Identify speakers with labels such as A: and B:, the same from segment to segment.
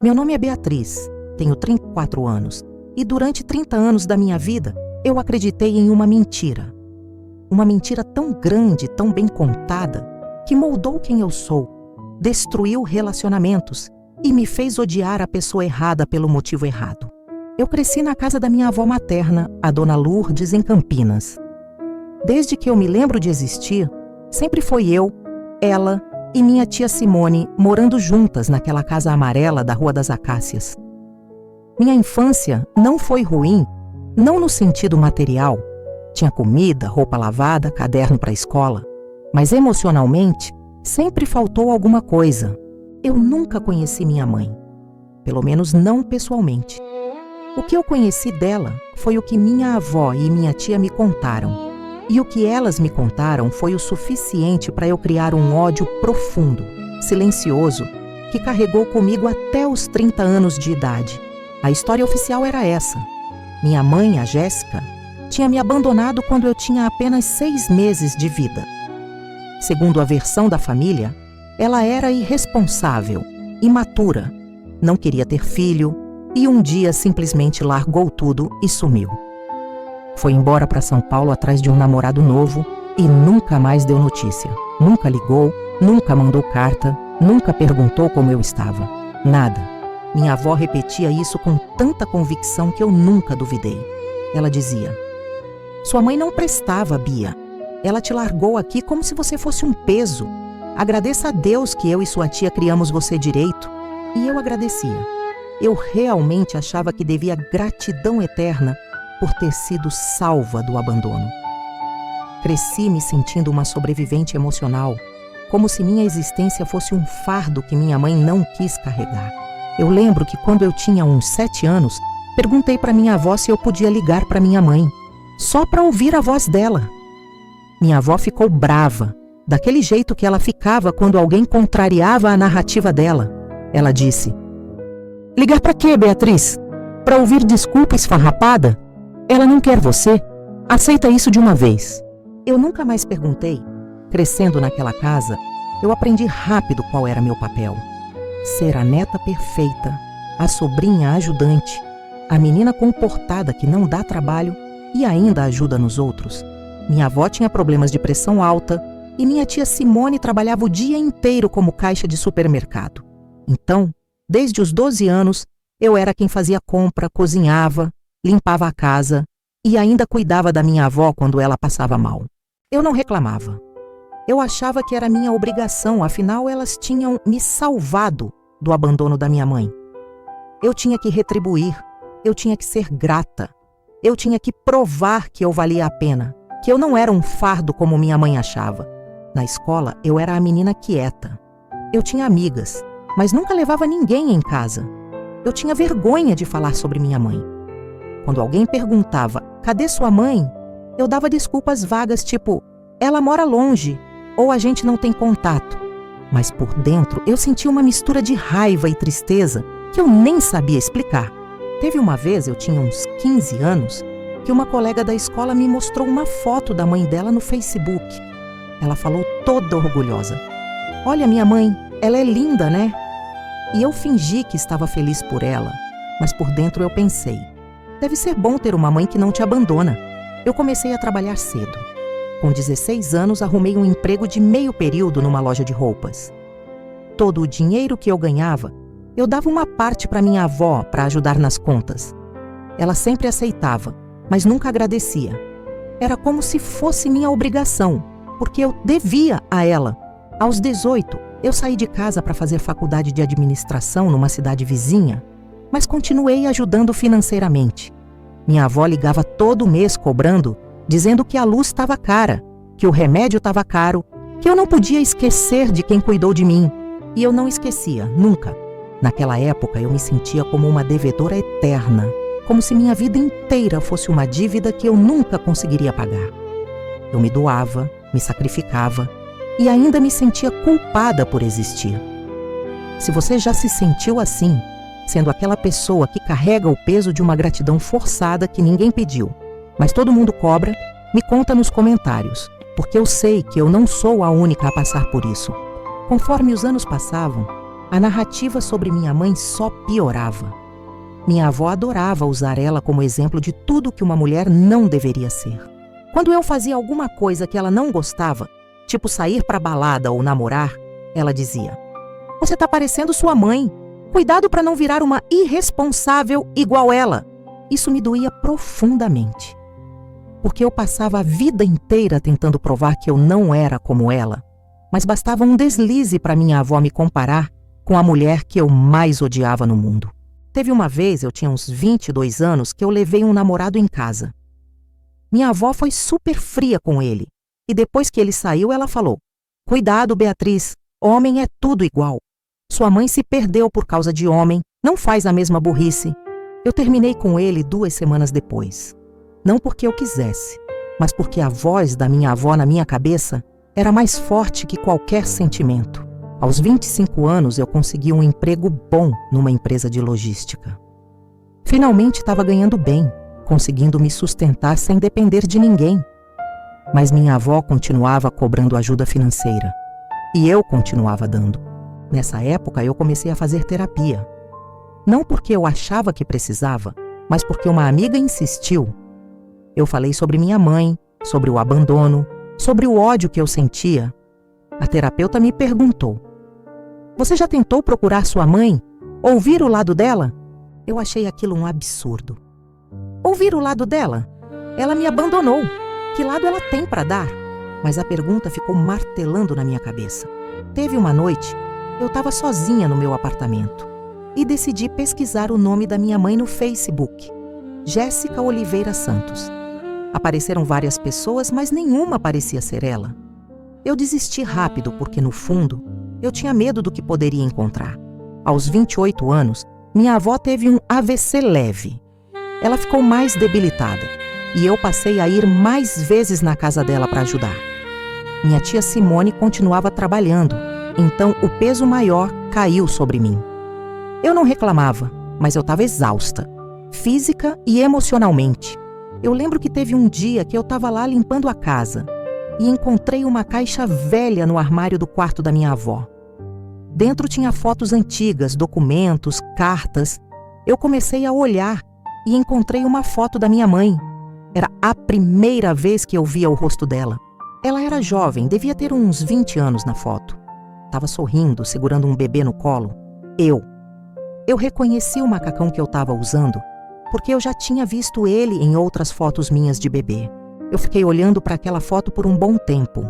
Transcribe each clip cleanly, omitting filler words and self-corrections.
A: Meu nome é Beatriz, tenho 34 anos e durante 30 anos da minha vida eu acreditei em uma mentira. Uma mentira tão grande, tão bem contada, que moldou quem eu sou, destruiu relacionamentos e me fez odiar a pessoa errada pelo motivo errado. Eu cresci na casa da minha avó materna, a Dona Lourdes, em Campinas. Desde que eu me lembro de existir, sempre foi eu, ela e minha tia Simone morando juntas naquela casa amarela da Rua das Acácias. Minha infância não foi ruim, não no sentido material. Tinha comida, roupa lavada, caderno para a escola. Mas emocionalmente, sempre faltou alguma coisa. Eu nunca conheci minha mãe. Pelo menos não pessoalmente. O que eu conheci dela foi o que minha avó e minha tia me contaram. E o que elas me contaram foi o suficiente para eu criar um ódio profundo, silencioso, que carregou comigo até os 30 anos de idade. A história oficial era essa. Minha mãe, a Jéssica, tinha me abandonado quando eu tinha apenas 6 meses de vida. Segundo a versão da família, ela era irresponsável, imatura, não queria ter filho e um dia simplesmente largou tudo e sumiu. Foi embora para São Paulo atrás de um namorado novo e nunca mais deu notícia. Nunca ligou, nunca mandou carta, nunca perguntou como eu estava. Nada. Minha avó repetia isso com tanta convicção que eu nunca duvidei. Ela dizia: "Sua mãe não prestava, Bia. Ela te largou aqui como se você fosse um peso. Agradeça a Deus que eu e sua tia criamos você direito." E eu agradecia. Eu realmente achava que devia gratidão eterna por ter sido salva do abandono. Cresci me sentindo uma sobrevivente emocional, como se minha existência fosse um fardo que minha mãe não quis carregar. Eu lembro que quando eu tinha uns 7 anos, perguntei para minha avó se eu podia ligar para minha mãe, só para ouvir a voz dela. Minha avó ficou brava, daquele jeito que ela ficava quando alguém contrariava a narrativa dela. Ela disse: "Ligar para quê, Beatriz? Para ouvir desculpa esfarrapada? Ela não quer você. Aceita isso de uma vez." Eu nunca mais perguntei. Crescendo naquela casa, eu aprendi rápido qual era meu papel. Ser a neta perfeita, a sobrinha ajudante, a menina comportada que não dá trabalho e ainda ajuda nos outros. Minha avó tinha problemas de pressão alta e minha tia Simone trabalhava o dia inteiro como caixa de supermercado. Então, desde os 12 anos, eu era quem fazia compra, cozinhava, limpava a casa e ainda cuidava da minha avó quando ela passava mal. Eu não reclamava. Eu achava que era minha obrigação, afinal elas tinham me salvado do abandono da minha mãe. Eu tinha que retribuir, eu tinha que ser grata, eu tinha que provar que eu valia a pena, que eu não era um fardo como minha mãe achava. Na escola eu era a menina quieta. Eu tinha amigas, mas nunca levava ninguém em casa. Eu tinha vergonha de falar sobre minha mãe. Quando alguém perguntava: "Cadê sua mãe?", eu dava desculpas vagas tipo: "Ela mora longe", ou "A gente não tem contato". Mas por dentro eu sentia uma mistura de raiva e tristeza que eu nem sabia explicar. Teve uma vez, eu tinha uns 15 anos, que uma colega da escola me mostrou uma foto da mãe dela no Facebook. Ela falou toda orgulhosa: "Olha minha mãe, ela é linda, né?" E eu fingi que estava feliz por ela, mas por dentro eu pensei: deve ser bom ter uma mãe que não te abandona. Eu comecei a trabalhar cedo. Com 16 anos, arrumei um emprego de meio período numa loja de roupas. Todo o dinheiro que eu ganhava, eu dava uma parte para minha avó para ajudar nas contas. Ela sempre aceitava, mas nunca agradecia. Era como se fosse minha obrigação, porque eu devia a ela. Aos 18, eu saí de casa para fazer faculdade de administração numa cidade vizinha, mas continuei ajudando financeiramente. Minha avó ligava todo mês cobrando, dizendo que a luz estava cara, que o remédio estava caro, que eu não podia esquecer de quem cuidou de mim. E eu não esquecia, nunca. Naquela época eu me sentia como uma devedora eterna, como se minha vida inteira fosse uma dívida que eu nunca conseguiria pagar. Eu me doava, me sacrificava e ainda me sentia culpada por existir. Se você já se sentiu assim, sendo aquela pessoa que carrega o peso de uma gratidão forçada que ninguém pediu, mas todo mundo cobra, me conta nos comentários, porque eu sei que eu não sou a única a passar por isso. Conforme os anos passavam, A narrativa sobre minha mãe só piorava. Minha avó adorava usar ela como exemplo de tudo que uma mulher não deveria ser. Quando eu fazia alguma coisa que ela não gostava, tipo sair pra balada ou namorar, ela dizia: "Você tá parecendo sua mãe. Cuidado para não virar uma irresponsável igual ela." Isso me doía profundamente, porque eu passava a vida inteira tentando provar que eu não era como ela, mas bastava um deslize para minha avó me comparar com a mulher que eu mais odiava no mundo. Teve uma vez, eu tinha uns 22 anos, que eu levei um namorado em casa. Minha avó foi super fria com ele, e depois que ele saiu, ela falou: "Cuidado, Beatriz, homem é tudo igual. Sua mãe se perdeu por causa de homem, não faz a mesma burrice." Eu terminei com ele 2 semanas depois. Não porque eu quisesse, mas porque a voz da minha avó na minha cabeça era mais forte que qualquer sentimento. Aos 25 anos, eu consegui um emprego bom numa empresa de logística. Finalmente estava ganhando bem, conseguindo me sustentar sem depender de ninguém. Mas minha avó continuava cobrando ajuda financeira. E eu continuava dando. Nessa época, eu comecei a fazer terapia. Não porque eu achava que precisava, mas porque uma amiga insistiu. Eu falei sobre minha mãe, sobre o abandono, sobre o ódio que eu sentia. A terapeuta me perguntou: "Você já tentou procurar sua mãe? Ouvir o lado dela?" Eu achei aquilo um absurdo. Ouvir o lado dela? Ela me abandonou. Que lado ela tem para dar? Mas a pergunta ficou martelando na minha cabeça. Teve uma noite, eu estava sozinha no meu apartamento e decidi pesquisar o nome da minha mãe no Facebook: Jéssica Oliveira Santos. Apareceram várias pessoas, mas nenhuma parecia ser ela. Eu desisti rápido porque, no fundo, eu tinha medo do que poderia encontrar. Aos 28 anos, minha avó teve um AVC leve. Ela ficou mais debilitada e eu passei a ir mais vezes na casa dela para ajudar. Minha tia Simone continuava trabalhando, então o peso maior caiu sobre mim. Eu não reclamava, mas eu estava exausta, física e emocionalmente. Eu lembro que teve um dia que eu estava lá limpando a casa e encontrei uma caixa velha no armário do quarto da minha avó. Dentro tinha fotos antigas, documentos, cartas. Eu comecei a olhar e encontrei uma foto da minha mãe. Era a primeira vez que eu via o rosto dela. Ela era jovem, devia ter uns 20 anos na foto. Estava sorrindo, segurando um bebê no colo. Eu reconheci o macacão que eu estava usando, porque eu já tinha visto ele em outras fotos minhas de bebê. Eu fiquei olhando para aquela foto por um bom tempo.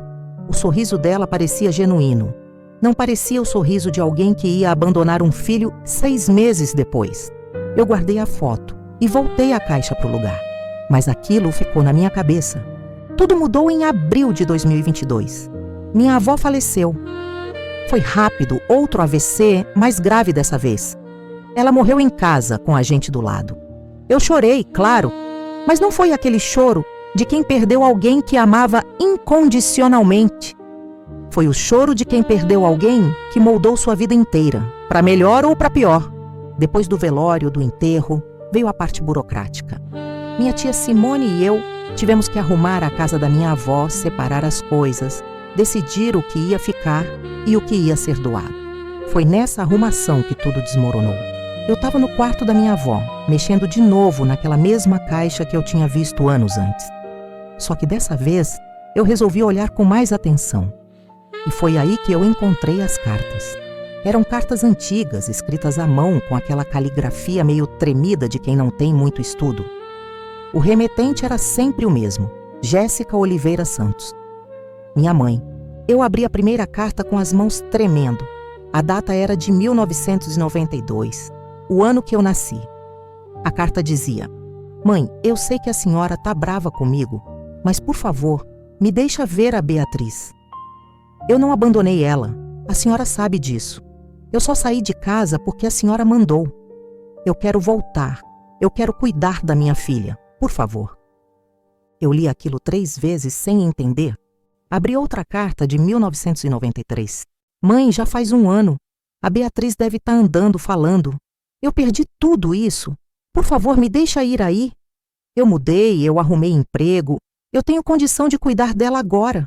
A: O sorriso dela parecia genuíno. Não parecia o sorriso de alguém que ia abandonar um filho 6 meses depois. Eu guardei a foto e voltei a caixa para o lugar. Mas aquilo ficou na minha cabeça. Tudo mudou em abril de 2022. Minha avó faleceu. Foi rápido, outro AVC, mais grave dessa vez. Ela morreu em casa, com a gente do lado. Eu chorei, claro, mas não foi aquele choro de quem perdeu alguém que amava incondicionalmente. Foi o choro de quem perdeu alguém que moldou sua vida inteira, para melhor ou para pior. Depois do velório, do enterro, veio a parte burocrática. Minha tia Simone e eu tivemos que arrumar a casa da minha avó, separar as coisas, decidir o que ia ficar e o que ia ser doado. Foi nessa arrumação que tudo desmoronou. Eu estava no quarto da minha avó, mexendo de novo naquela mesma caixa que eu tinha visto anos antes. Só que dessa vez, eu resolvi olhar com mais atenção. E foi aí que eu encontrei as cartas. Eram cartas antigas, escritas à mão, com aquela caligrafia meio tremida de quem não tem muito estudo. O remetente era sempre o mesmo: Jéssica Oliveira Santos. Minha mãe. Eu abri a primeira carta com as mãos tremendo. A data era de 1992, o ano que eu nasci. A carta dizia: "Mãe, eu sei que a senhora tá brava comigo, mas por favor, me deixa ver a Beatriz. Eu não abandonei ela, a senhora sabe disso. Eu só saí de casa porque a senhora mandou. Eu quero voltar, eu quero cuidar da minha filha, por favor." Eu li aquilo 3 vezes sem entender. Abri outra carta de 1993. "Mãe, já faz 1 ano. A Beatriz deve estar andando, falando. Eu perdi tudo isso. Por favor, me deixa ir aí. Eu mudei, eu arrumei emprego. Eu tenho condição de cuidar dela agora."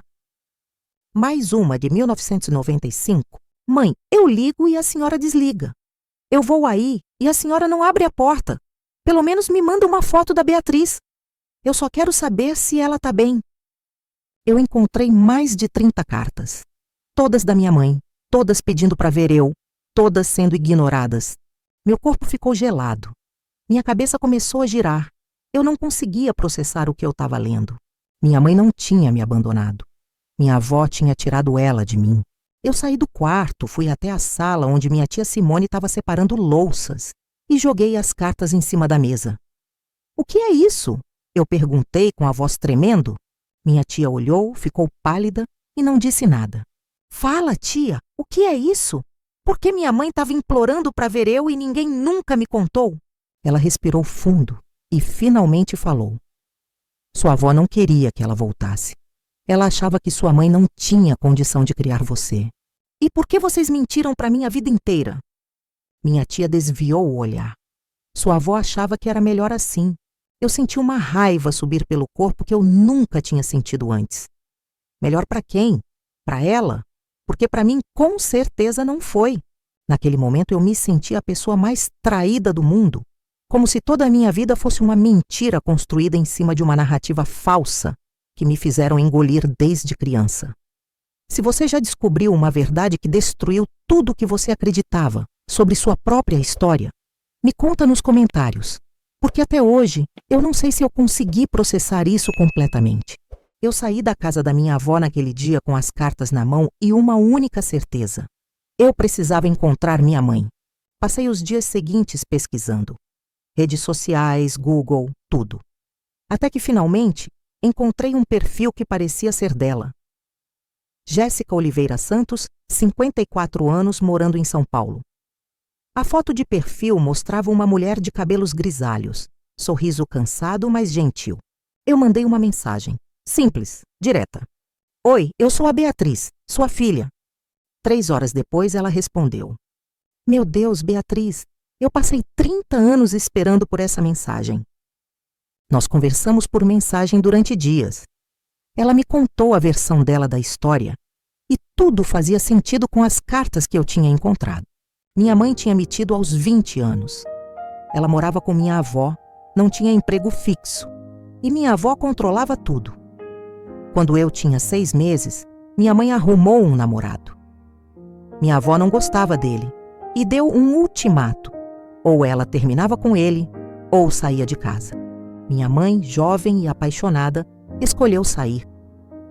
A: Mais uma de 1995. Mãe, eu ligo e a senhora desliga. Eu vou aí e a senhora não abre a porta. Pelo menos me manda uma foto da Beatriz. Eu só quero saber se ela está bem. Eu encontrei mais de 30 cartas. Todas da minha mãe, todas pedindo para ver eu, todas sendo ignoradas. Meu corpo ficou gelado. Minha cabeça começou a girar. Eu não conseguia processar o que eu estava lendo. Minha mãe não tinha me abandonado. Minha avó tinha tirado ela de mim. Eu saí do quarto, fui até a sala onde minha tia Simone estava separando louças e joguei as cartas em cima da mesa. O que é isso? Eu perguntei com a voz tremendo. Minha tia olhou, ficou pálida e não disse nada. Fala, tia, o que é isso? Por que minha mãe estava implorando para ver eu e ninguém nunca me contou? Ela respirou fundo e finalmente falou. Sua avó não queria que ela voltasse. Ela achava que sua mãe não tinha condição de criar você. E por que vocês mentiram para mim a vida inteira? Minha tia desviou o olhar. Sua avó achava que era melhor assim. Eu senti uma raiva subir pelo corpo que eu nunca tinha sentido antes. Melhor para quem? Para ela? Porque para mim com certeza não foi. Naquele momento eu me senti a pessoa mais traída do mundo, como se toda a minha vida fosse uma mentira construída em cima de uma narrativa falsa que me fizeram engolir desde criança. Se você já descobriu uma verdade que destruiu tudo o que você acreditava sobre sua própria história, me conta nos comentários, porque até hoje eu não sei se eu consegui processar isso completamente. Eu saí da casa da minha avó naquele dia com as cartas na mão e uma única certeza. Eu precisava encontrar minha mãe. Passei os dias seguintes pesquisando. Redes sociais, Google, tudo. Até que finalmente encontrei um perfil que parecia ser dela. Jéssica Oliveira Santos, 54 anos, morando em São Paulo. A foto de perfil mostrava uma mulher de cabelos grisalhos, sorriso cansado, mas gentil. Eu mandei uma mensagem, simples, direta. Oi, eu sou a Beatriz, sua filha. 3 horas depois ela respondeu. Meu Deus, Beatriz, eu passei 30 anos esperando por essa mensagem. Nós conversamos por mensagem durante dias. Ela me contou a versão dela da história e tudo fazia sentido com as cartas que eu tinha encontrado. Minha mãe tinha me tido aos 20 anos. Ela morava com minha avó, não tinha emprego fixo e minha avó controlava tudo. Quando eu tinha 6 meses, minha mãe arrumou um namorado. Minha avó não gostava dele e deu um ultimato. Ou ela terminava com ele, ou saía de casa. Minha mãe, jovem e apaixonada, escolheu sair.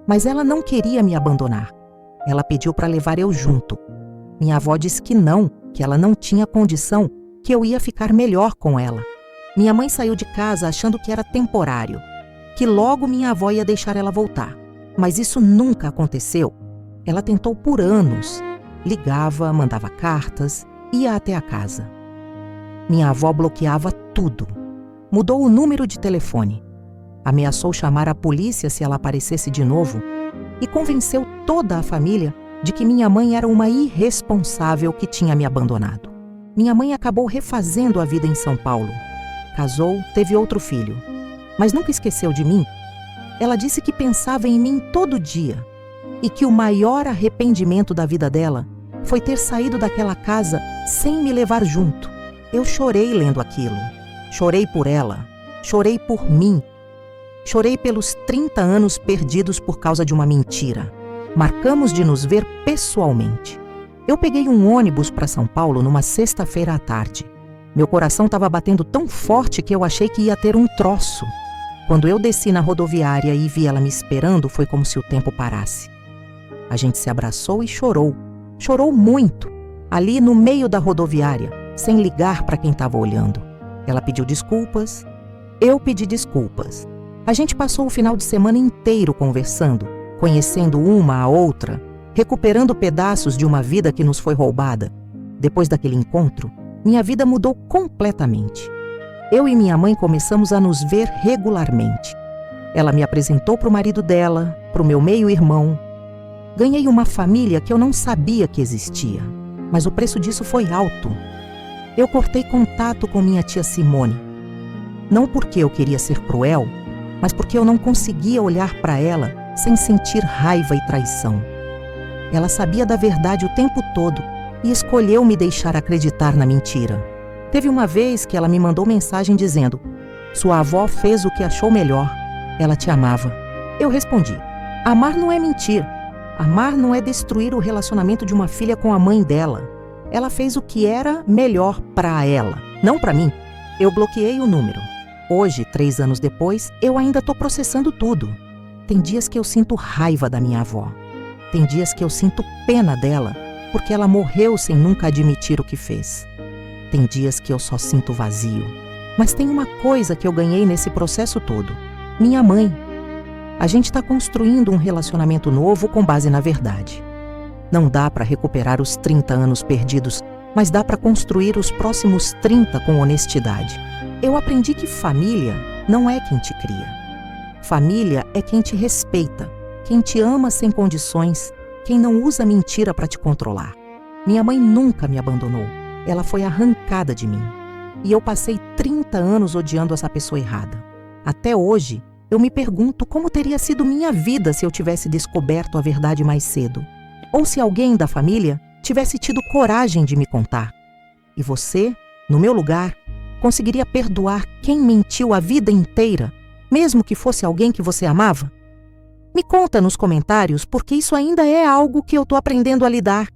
A: Mas ela não queria me abandonar. Ela pediu para levar eu junto. Minha avó disse que não, que ela não tinha condição, que eu ia ficar melhor com ela. Minha mãe saiu de casa achando que era temporário, que logo minha avó ia deixar ela voltar. Mas isso nunca aconteceu. Ela tentou por anos. Ligava, mandava cartas, ia até a casa. Minha avó bloqueava tudo. Mudou o número de telefone. Ameaçou chamar a polícia se ela aparecesse de novo e convenceu toda a família de que minha mãe era uma irresponsável que tinha me abandonado. Minha mãe acabou refazendo a vida em São Paulo. Casou, teve outro filho. Mas nunca esqueceu de mim. Ela disse que pensava em mim todo dia e que o maior arrependimento da vida dela foi ter saído daquela casa sem me levar junto. Eu chorei lendo aquilo. Chorei por ela. Chorei por mim. Chorei pelos 30 anos perdidos por causa de uma mentira. Marcamos de nos ver pessoalmente. Eu peguei um ônibus para São Paulo numa sexta-feira à tarde. Meu coração estava batendo tão forte que eu achei que ia ter um troço. Quando eu desci na rodoviária e vi ela me esperando, foi como se o tempo parasse. A gente se abraçou e chorou. Chorou muito, ali no meio da rodoviária, sem ligar para quem estava olhando. Ela pediu desculpas, eu pedi desculpas. A gente passou o final de semana inteiro conversando, conhecendo uma a outra, recuperando pedaços de uma vida que nos foi roubada. Depois daquele encontro, minha vida mudou completamente. Eu e minha mãe começamos a nos ver regularmente. Ela me apresentou para o marido dela, para o meu meio-irmão. Ganhei uma família que eu não sabia que existia, mas o preço disso foi alto. Eu cortei contato com minha tia Simone. Não porque eu queria ser cruel, mas porque eu não conseguia olhar para ela sem sentir raiva e traição. Ela sabia da verdade o tempo todo e escolheu me deixar acreditar na mentira. Teve uma vez que ela me mandou mensagem dizendo: "Sua avó fez o que achou melhor. Ela te amava." Eu respondi: "Amar não é mentir. Amar não é destruir o relacionamento de uma filha com a mãe dela. Ela fez o que era melhor para ela, não para mim." Eu bloqueei o número. Hoje, 3 anos depois, eu ainda estou processando tudo. Tem dias que eu sinto raiva da minha avó. Tem dias que eu sinto pena dela, porque ela morreu sem nunca admitir o que fez. Tem dias que eu só sinto vazio. Mas tem uma coisa que eu ganhei nesse processo todo: minha mãe. A gente está construindo um relacionamento novo com base na verdade. Não dá para recuperar os 30 anos perdidos, mas dá para construir os próximos 30 com honestidade. Eu aprendi que família não é quem te cria. Família é quem te respeita, quem te ama sem condições, quem não usa mentira para te controlar. Minha mãe nunca me abandonou. Ela foi arrancada de mim. E eu passei 30 anos odiando essa pessoa errada. Até hoje, eu me pergunto como teria sido minha vida se eu tivesse descoberto a verdade mais cedo. Ou se alguém da família tivesse tido coragem de me contar. E você, no meu lugar, conseguiria perdoar quem mentiu a vida inteira, mesmo que fosse alguém que você amava? Me conta nos comentários, porque isso ainda é algo que eu estou aprendendo a lidar.